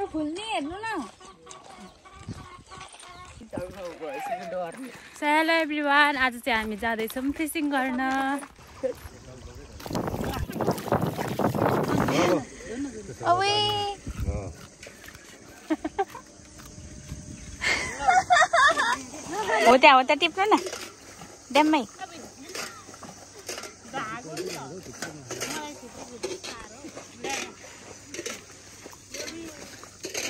राम्रो फुल्ने हेर्नु न हेलो एभ्रिवान आज चाहिँ हामी जाँदैछौँ फिसिङ गर्न हो त्यहाँ टिप्नु न ड्याममै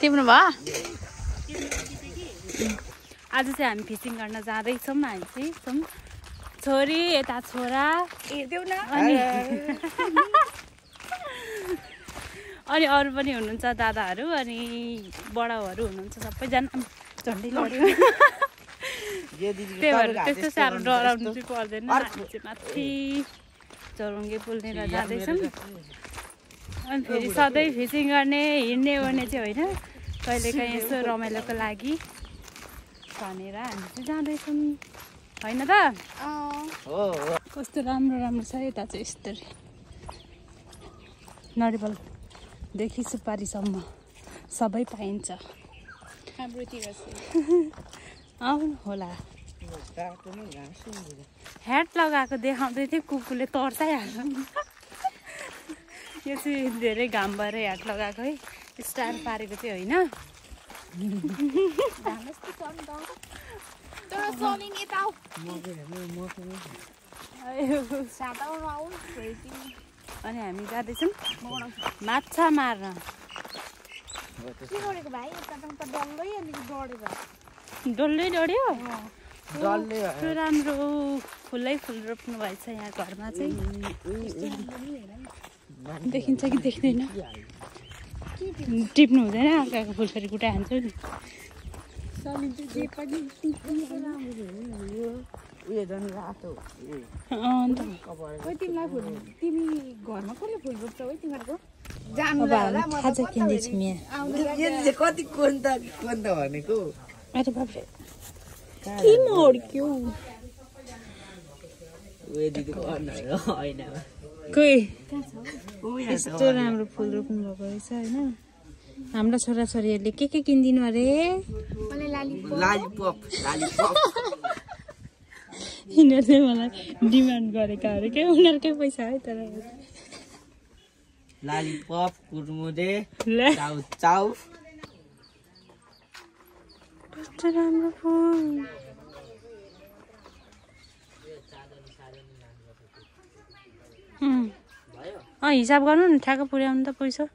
टिप्नु भयो आज चाहिँ हामी फिसिङ गर्न जाँदैछौँ हामी चाहिँ छोरी यता छोरा हेर्देऊ न अनि अरू पनि हुनुहुन्छ दादाहरू अनि बडाहरू हुनुहुन्छ सबैजना झन्डै लड्यो त्यही भएर त्यस्तो साह्रो डराउनु चाहिँ पर्दैन हामी चाहिँ माथि चौरङ्गे पुल्नेर जाँदैछौँ अनि फेरि सधैँ फिसिङ गर्ने हिँड्ने ओर्ने चाहिँ होइन कहिलेकाहीँ यसो रमाइलोको लागि भनेर हामी चाहिँ जाँदैछौँ होइन त कस्तो राम्रो राम्रो छ यता चाहिँ यस्तरी नरिवलदेखि सुपारीसम्म सबै पाइन्छ आउनु होला ह्याट लगाएको देखाउँदै थियो कुकुरले तर्साइहाल्छ यो चाहिँ धेरै घाम भएर ह्याट लगाएको है स्टार पारेको चाहिँ होइन अनि हामी जाँदैछौँ माछा मार्न डल्लै डढ्यो राम्रो फुलै फुल रोप्नु भएछ यहाँ घरमा चाहिँ देखिन्छ कि देख्दैन टिप्नु हुँदैन आँखाको फुल फेरि कुटा हान्छ नि कति कोन्त भनेको अरे बाबे के मर्क्यो यस्तो राम्रो फुल रोप्नु भएको रहेछ होइन हाम्रा छोराछोरीहरूले के किनिदिनु अरे यिनीहरूले मलाई डिमान्ड गरेका अरे के उनीहरूकै पैसा है तर लालीपप कुरमुरे चाउ कस्तो राम्रो फुल हिसाब गर्नु नि ठ्याक्क पुर्याउनु त पैसा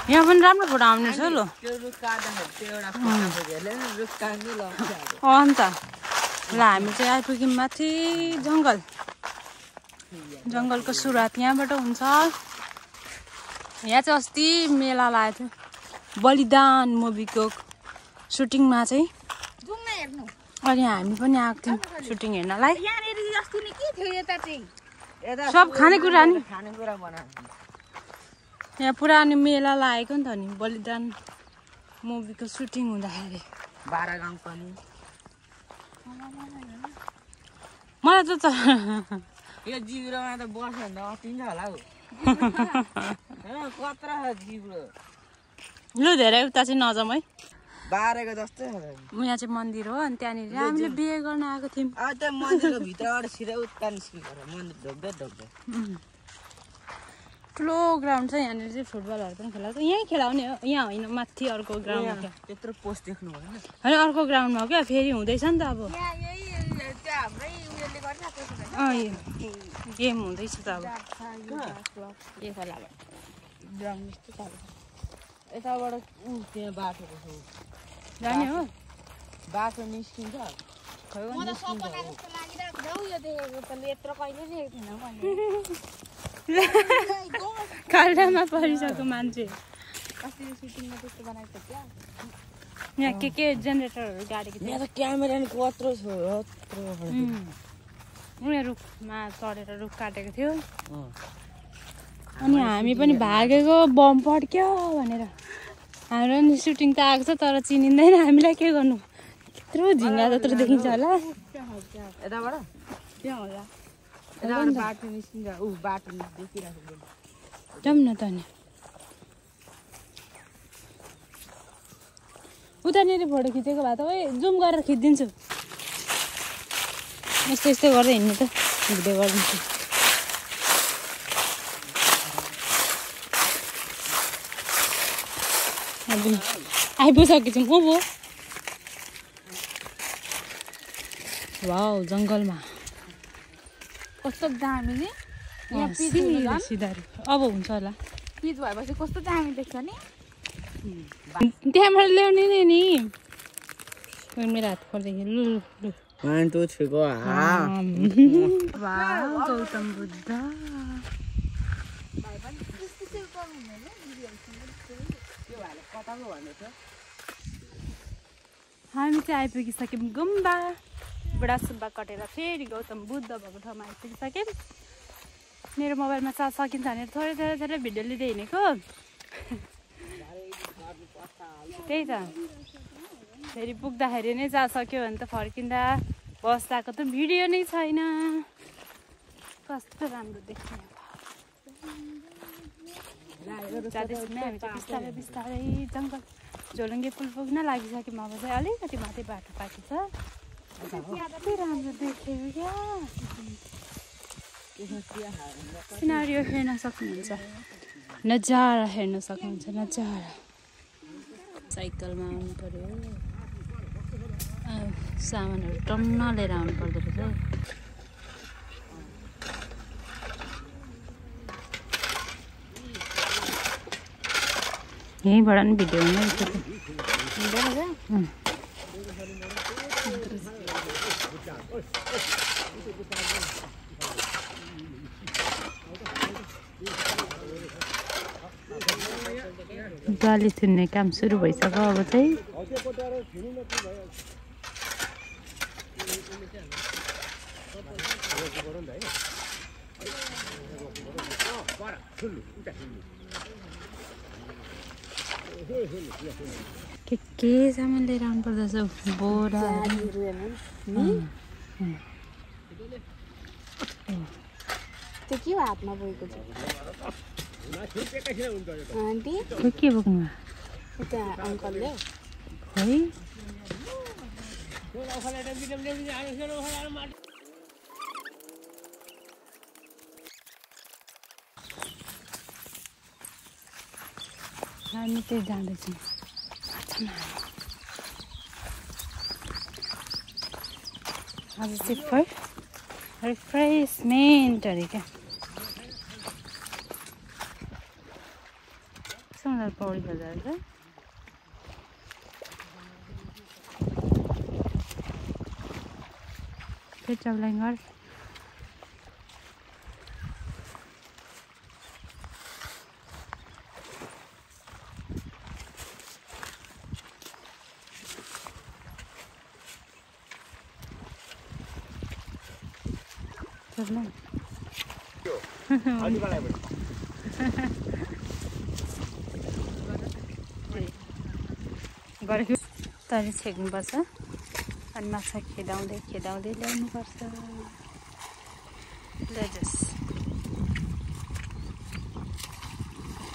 यहाँ पनि राम्रो फोटो आउने छ ल अन्त ल हामी चाहिँ आइपुग्यौँ माथि जङ्गलको सुरुवात यहाँबाट हुन्छ यहाँ चाहिँ अस्ति मेला लागेको थियो बलिदान मुभीको सुटिङमा चाहिँ अनि हामी पनि आएको थियौँ सुटिङ हेर्नलाई सब खानेकुरा नि यहाँ पुरानो मेला लागेको नि त नि बलिदान मुभीको सुटिङ हुँदाखेरि मलाई त यो जिब्रोमा त बस्यो भने त अटिन्छ होला हौ कत्रा जिब्रो लु धेरै उता चाहिँ नजाउँ है बारेको जस्तै यहाँ चाहिँ मन्दिर हो अनि त्यहाँनिर हामीले बिहे गर्न आएको थियौँ त्यो मन्दिरको भित्रबाट सिधै उता निस्किन्छ मन्दिर ढोक्दै ठुलो ग्राउन्ड छ यहाँनिर चाहिँ फुटबलहरू पनि खेलाउँछ यहीँ खेलाउने हो यहाँ होइन माथि अर्को ग्राउन्ड क्या त्यत्रो पोस्ट देख्नु भएन होइन अर्को ग्राउन्डमा हो क्या फेरि हुँदैछ नि त अब गेम हुँदैछ त अब ग्राउन्ड जस्तो यताबाट त्यहाँ बाटोको छौ जाने हो बाटो निस्किन्छ खाल्डामा परिसक्यो मान्छे यहाँ के जेनेरेटरहरू गाडेको थियो यहाँ त क्यामेरा नि कत्रो छ उनीहरू रुखमा चढेर रुख काटेको थियो अनि हामी पनि भागेको बम पड्क्यो भनेर हाम्रो नि सुटिङ त आएको छ तर चिनिँदैन हामीलाई के गर्नु यत्रो झिङ्गा जत्रो देखिन्छ होला यताबाट त्यहाँ होला बाटो निस्किन्छ ऊ बाटो देखिरहेको जाउँ न त नि उतानिर फोटो खिचेको भए त ओइ जुम गरेर खिचिदिन्छु यस्तो यस्तो गर्दै हिँड्नु त भिडियो गरिदिन्छु आइपुगिसकेको छौँ ऊ वाउ जङ्गलमा कस्तो दामी नि सिधारी अब हुन्छ होला पिच भएपछि कस्तो दामी देख्छ नि त्यहाँबाट ल्याउने नि मेरो हात पर्दाखेरि लु लु 1 2 3 गो गौतम बुद्ध हामी चाहिँ आइपुगिसक्यौँ गुम्बा बुढा सुब्बा कटेर फेरि गौतम बुद्ध भएको ठाउँमा आइपुगिसक्यौँ मेरो मोबाइलमा चार्ज सकिन्छ भनेर थोरै थोरै थोरै भिडियो लिँदै हिँडेको त्यही त फेरि पुग्दाखेरि नै चार्ज सक्यो भने त फर्किँदा बस्दाको त भिडियो नै छैन कस्तो राम्रो देख्ने जाँदैछौँ हामी त बिस्तारै बिस्तारै जङ्गल झोलुङ्गे पुल पुग्न लागिसक्यौँ अब चाहिँ अलिकति मात्रै बाटो बाँकी छ कति राम्रो देख्यो क्या सिनारियो हेर्न सक्नुहुन्छ नजारा हेर्न सक्नुहुन्छ नजारा साइकलमा आउनु पर्यो सामानहरू टन्न लिएर आउनु पर्दो रहेछ यहीँबाट पनि भिडियो हुँदैन बाली थुन्ने काम सुरु भइसक्यो अब चाहिँ के सामान लिएर आउनु पर्दछ बोरा त्यो के हातमा बोकेको छ आन्टी के बोक्नु यता अङ्कलले है हामी चाहिँ जाँदैछौँ आज चाहिँ रिफ्रेसमेन्ट अरे क्या सुन्दर पौडी बजार छ पेट्रोलिङ गर गरेको तरी छेक्नुपर्छ अनि माछा खेदाउँदै खेदाउँदै ल्याउनुपर्छ लेजस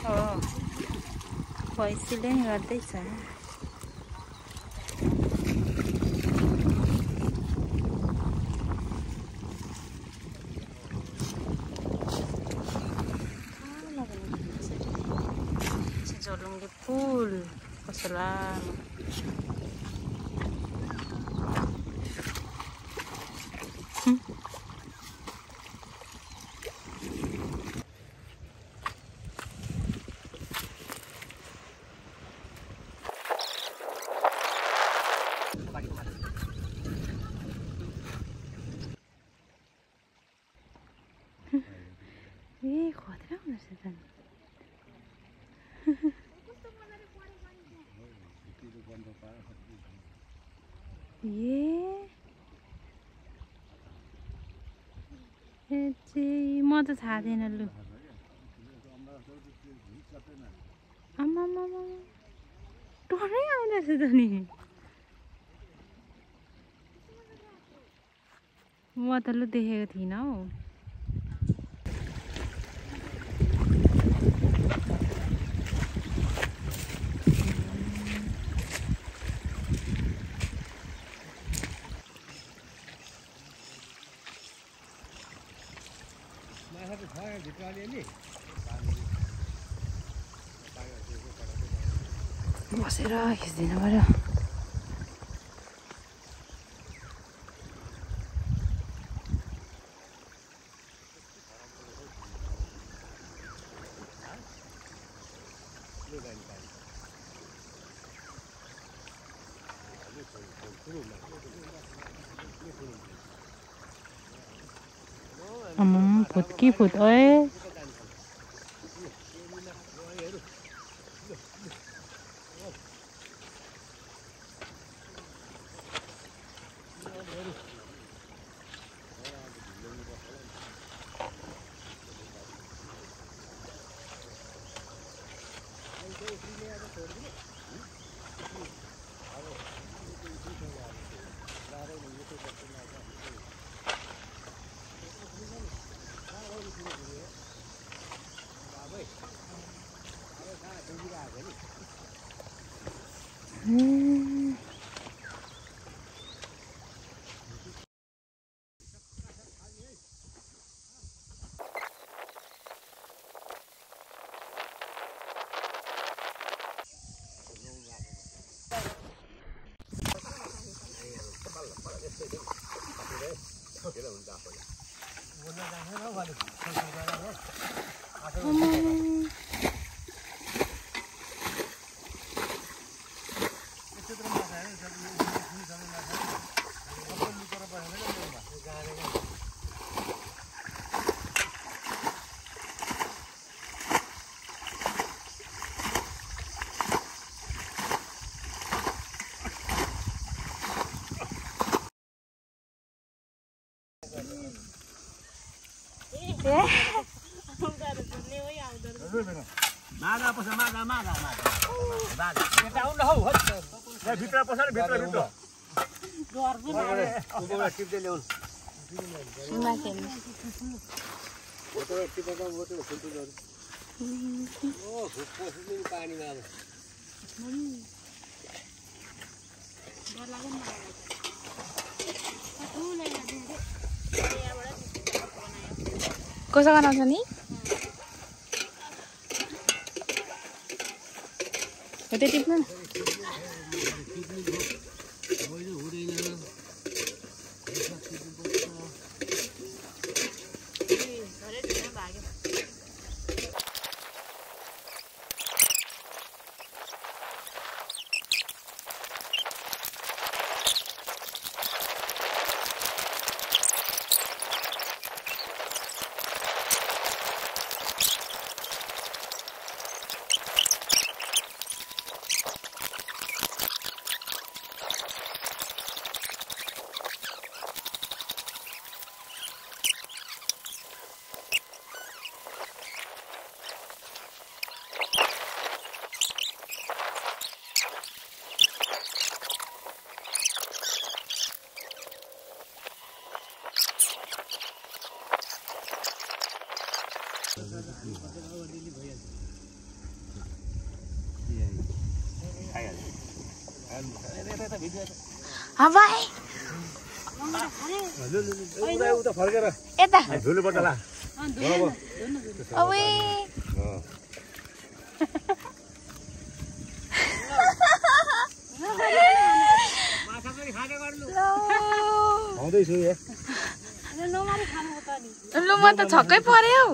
हो पैसीले नि गर्दैछ झोलुङ्गे पुल कस्तो लामो ए खतरा हुँदो रहेछ त म त थाहा थिएन लु आम्मा डरै आउँदैछ त नि म त लु देखेको थिइनँ हौ बसेर खिच्दिनु पर्यो फुट की फुट ओए मागा पस मागा मागा मागा यता आउन हौ ए भित्र पस न भित्र भित्र डर पनि उबोला टिप्दै ल्याउन सीमा खेल्नु फोटो टिपेको मोटो फुल्टु गरु ओ पसिदिन पानीमा अब डर लाग्यो नि कसो गनाउँछ नि यतै टिप्नु न भाइ उता फर्केर यता धुलो बटला ओए माछा पनि खाने गर्नु आउँदै छु हे नमारी खानु हो त नि लु म त छक्कै पर्यो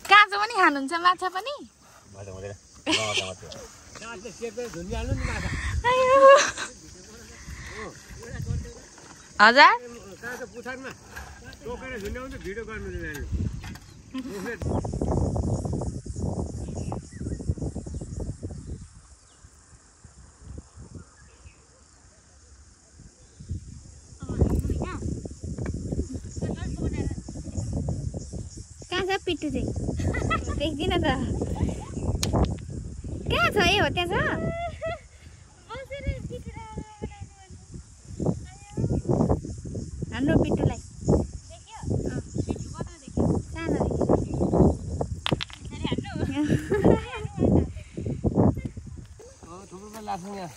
काँचो पनि खानुहुन्छ माछा पनि माछा हुँदैन नाच्दै सेक्दै झुन्डिहाल्नु नि माछा हजार काँचो पुछारमा टोकेर झुन्ड्याउँदै भिडियो गर्नु दिँदैन कहाँ छ पिट्टु चाहिँ देख्दिनँ त कहाँ छ ए हो त्यहाँ छ हाम्रो पिट्टुलाई सानो थुप्रो लाग्छ यहाँ